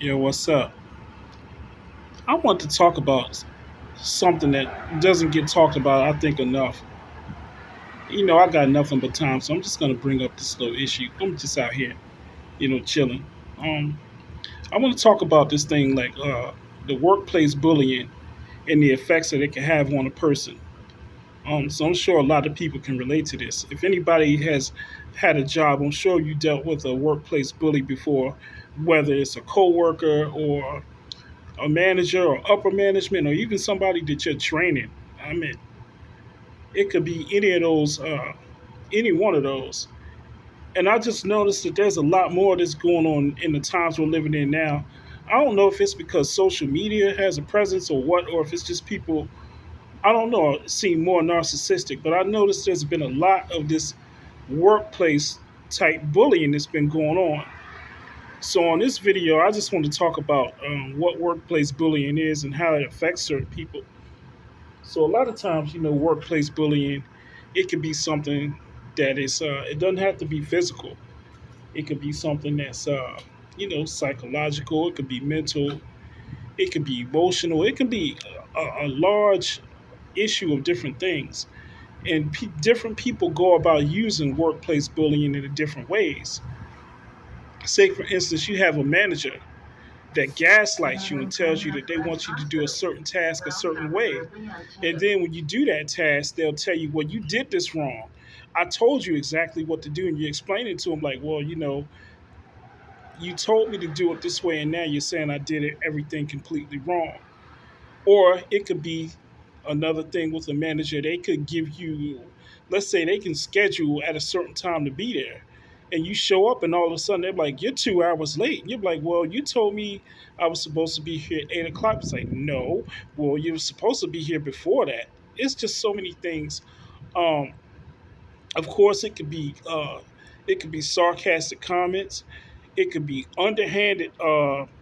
Yeah, what's up? I want to talk about something that doesn't get talked about, I think, enough. I got nothing but time, so I'm just going to bring up this little issue. I'm just out here, chilling. Um, I want to talk about this thing like the workplace bullying and the effects that it can have on a person. So I'm sure a lot of people can relate to this. If anybody has had a job, I'm sure you dealt with a workplace bully before, whether it's a coworker or a manager or upper management or even somebody that you're training. I mean, it could be any of those, any one of those. And I just noticed that there's a lot more that's going on in the times we're living in now. I don't know if it's because social media has a presence or what, or if it's just people, I don't know, seem more narcissistic. But I noticed there's been a lot of this workplace type bullying that's been going on. So on this video, I just want to talk about what workplace bullying is and how it affects certain people. So a lot of times, workplace bullying, it could be something that is, it doesn't have to be physical. It could be something that's, psychological. It could be mental. It could be emotional. It could be a large issue of different things. And different people go about using workplace bullying in different ways. Say, for instance, you have a manager that gaslights you and tells you that they want you to do a certain task a certain way. And then when you do that task, they'll tell you, well, you did this wrong. I told you exactly what to do. And you explain it to them like, well, you told me to do it this way. And now you're saying I did everything completely wrong. Or it could be another thing with a manager. They could give you, let's say they can schedule at a certain time to be there. And you show up, and all of a sudden they're like, "You're 2 hours late." And you're like, "Well, you told me I was supposed to be here at 8 o'clock." It's like, "No, well, you were supposed to be here before that." It's just so many things. Um, of course, it could be sarcastic comments. It could be underhanded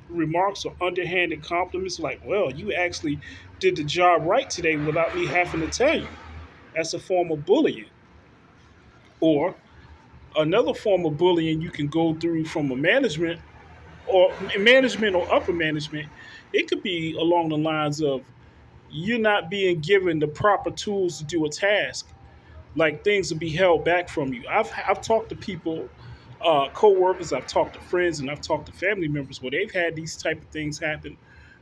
remarks or underhanded compliments, like, "Well, you actually did the job right today without me having to tell you." That's a form of bullying. Or another form of bullying you can go through from a management or upper management. It could be along the lines of you're not being given the proper tools to do a task. Like things will be held back from you. I've talked to people, co-workers, I've talked to friends, and I've talked to family members where they've had these type of things happen,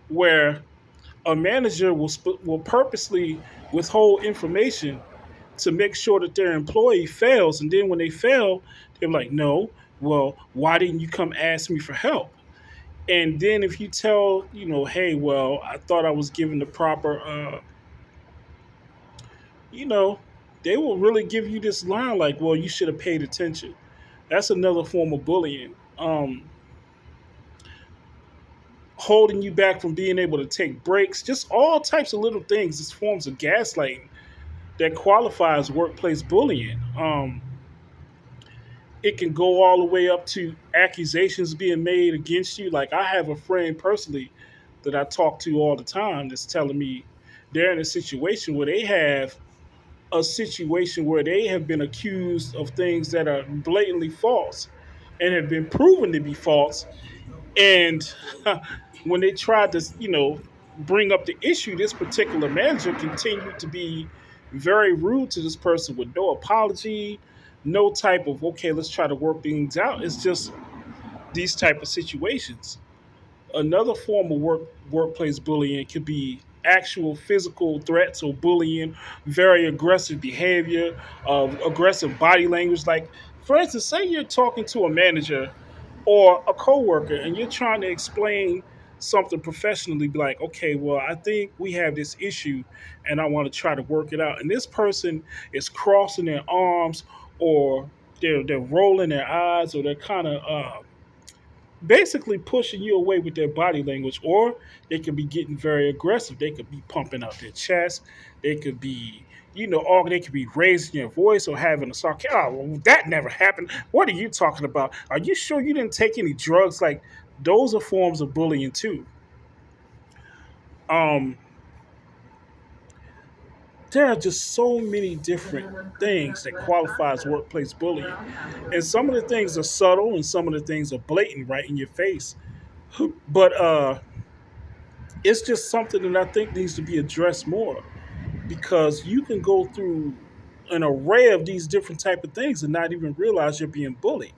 where a manager will purposely withhold information to make sure that their employee fails, and then when they fail, they're like, "No, well, why didn't you come ask me for help?" And then if you tell, "Hey, well, I thought I was given the proper," you know, they will really give you this line like, "Well, you should have paid attention." That's another form of bullying. Holding you back from being able to take breaks, just all types of little things. It's forms of gaslighting that qualifies workplace bullying. It can go all the way up to accusations being made against you. Like I have a friend personally that I talk to all the time that's telling me they're in a situation where they have a situation where they have been accused of things that are blatantly false and have been proven to be false. And when they tried to, bring up the issue, this particular manager continued to be very rude to this person with no apology, no type of, okay, let's try to work things out. It's just these type of situations. Another form of workplace bullying could be actual physical threats or bullying, very aggressive behavior, aggressive body language. Like, for instance, say you're talking to a manager or a coworker and you're trying to explain something professionally, be like, "Okay, well, I think we have this issue and I want to try to work it out." And this person is crossing their arms, or they're rolling their eyes, or they're kind of basically pushing you away with their body language, or they could be getting very aggressive. They could be pumping out their chest. They could be, or they could be raising their voice or having a sarcasm. "Oh, well, that never happened. What are you talking about? Are you sure you didn't take any drugs?" Like those are forms of bullying too. Um, there are just so many different things that qualifies workplace bullying, and some of the things are subtle, and some of the things are blatant, right in your face. But it's just something that I think needs to be addressed more because you can go through an array of these different type of things and not even realize you're being bullied.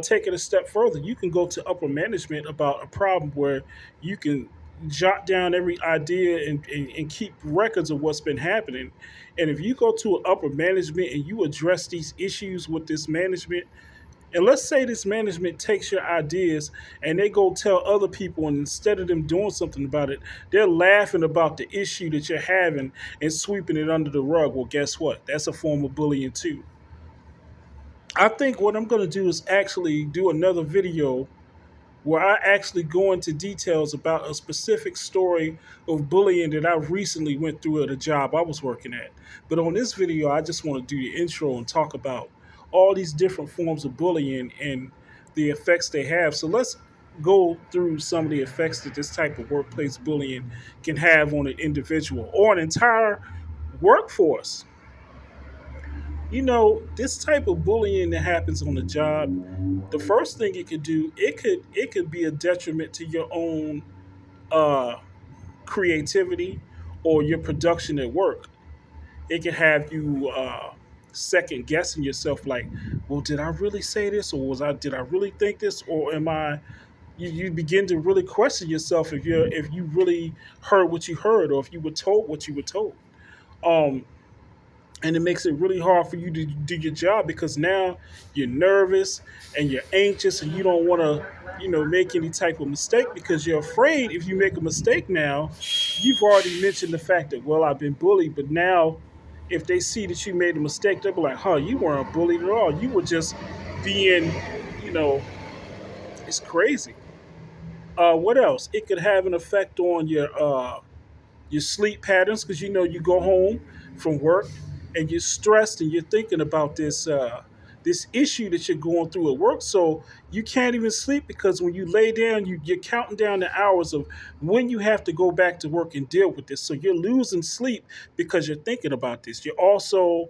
Take it a step further, you can go to upper management about a problem where you can jot down every idea and keep records of what's been happening. And if you go to an upper management and you address these issues with this management, and let's say this management takes your ideas and they go tell other people, and instead of them doing something about it, they're laughing about the issue that you're having and sweeping it under the rug. Well, guess what? That's a form of bullying too. I think what I'm going to do is actually do another video where I actually go into details about a specific story of bullying that I recently went through at a job I was working at. But on this video, I just want to do the intro and talk about all these different forms of bullying and the effects they have. So let's go through some of the effects that this type of workplace bullying can have on an individual or an entire workforce. This type of bullying that happens on the job, the first thing it could do, it could be a detriment to your own uh, creativity or your production at work. It can have you second guessing yourself, like, well, did I really say this, or did I really think this, or am I? You begin to really question yourself if you really heard what you heard, or if you were told what you were told. Um, and it makes it really hard for you to do your job because now you're nervous and you're anxious and you don't want to make any type of mistake because you're afraid if you make a mistake now. You've already mentioned the fact that, well, I've been bullied, but now if they see that you made a mistake, they'll be like, huh, you weren't bullied at all, you were just being, you know it's crazy. What else? It could have an effect on your sleep patterns because you go home from work and you're stressed and you're thinking about this issue that you're going through at work. So you can't even sleep because when you lay down, you're counting down the hours of when you have to go back to work and deal with this. So you're losing sleep because you're thinking about this. You're also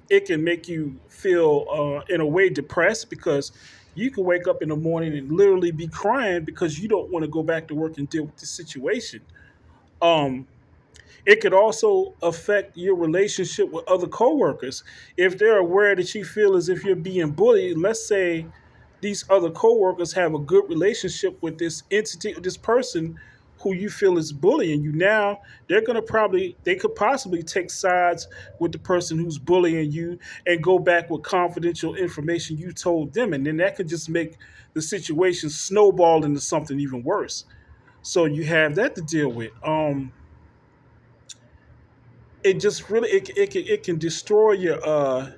it can make you feel in a way depressed because you can wake up in the morning and literally be crying because you don't want to go back to work and deal with the situation. um, it could also affect your relationship with other coworkers. If they're aware that you feel as if you're being bullied, let's say these other coworkers have a good relationship with this entity, this person who you feel is bullying you. Now they could possibly take sides with the person who's bullying you and go back with confidential information you told them, and then that could just make the situation snowball into something even worse. So you have that to deal with. It just really it can destroy your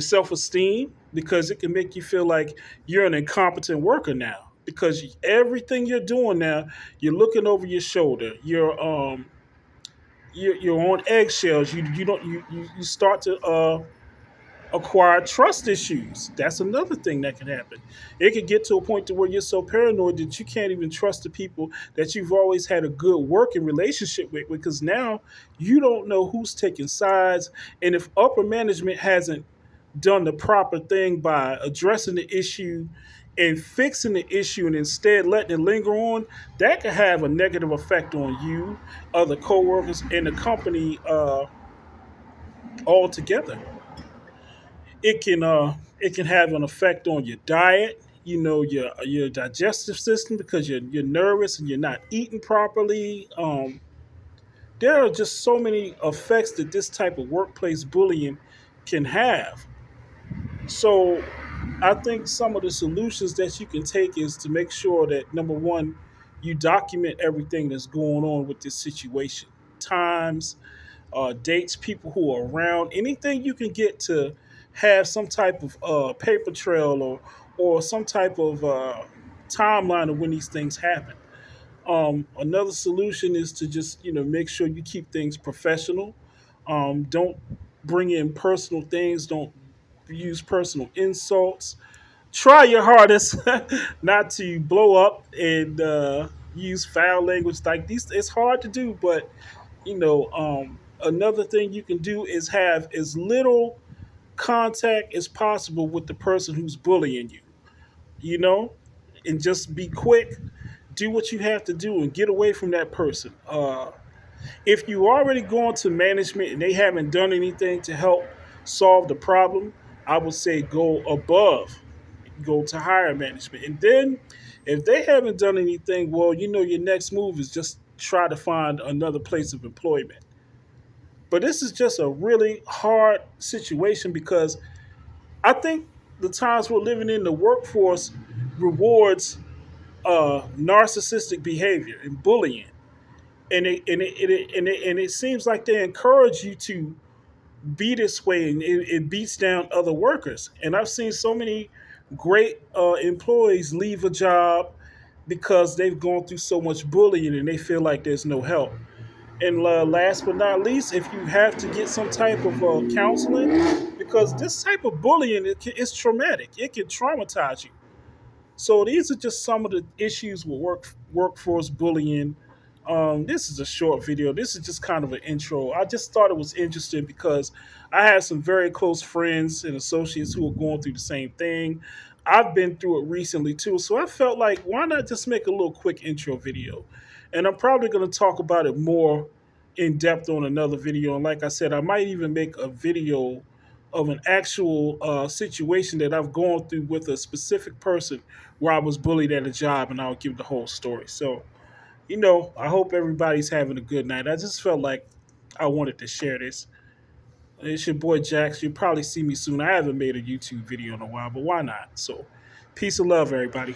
self-esteem because it can make you feel like you're an incompetent worker now because everything you're doing now, you're looking over your shoulder, you're on eggshells. You don't you start to acquire trust issues. That's another thing that can happen. It could get to a point to where you're so paranoid that you can't even trust the people that you've always had a good working relationship with because now you don't know who's taking sides. And if upper management hasn't done the proper thing by addressing the issue and fixing the issue and instead letting it linger on, that could have a negative effect on you, other coworkers, and the company altogether. It can have an effect on your diet, your digestive system because you're nervous and you're not eating properly. There are just so many effects that this type of workplace bullying can have. So I think some of the solutions that you can take is to make sure that, number one, you document everything that's going on with this situation, times, dates, people who are around, anything you can get to have some type of paper trail or some type of timeline of when these things happen. Another solution is to just make sure you keep things professional. Don't bring in personal things. Don't use personal insults. Try your hardest not to blow up and use foul language like these. It's hard to do, but another thing you can do is have as little contact as possible with the person who's bullying you. You know, and just be quick. Do what you have to do and get away from that person. If you already gone to management and they haven't done anything to help solve the problem, I would say go above, go to higher management. And then if they haven't done anything, well, your next move is just try to find another place of employment. But this is just a really hard situation because I think the times we're living in, the workforce rewards narcissistic behavior and bullying. And it seems like they encourage you to be this way, and it beats down other workers. And I've seen so many great employees leave a job because they've gone through so much bullying and they feel like there's no help. And last but not least, if you have to get some type of counseling, because this type of bullying is traumatic, it can traumatize you. So these are just some of the issues with workforce bullying. This is a short video. This is just kind of an intro. I just thought it was interesting because I have some very close friends and associates who are going through the same thing. I've been through it recently too, so I felt like why not just make a little quick intro video? And I'm probably going to talk about it more in depth on another video. And like I said, I might even make a video of an actual situation that I've gone through with a specific person where I was bullied at a job, and I'll give the whole story. So, I hope everybody's having a good night. I just felt like I wanted to share this. It's your boy Jax. You'll probably see me soon. I haven't made a YouTube video in a while, but why not? So, peace and love, everybody.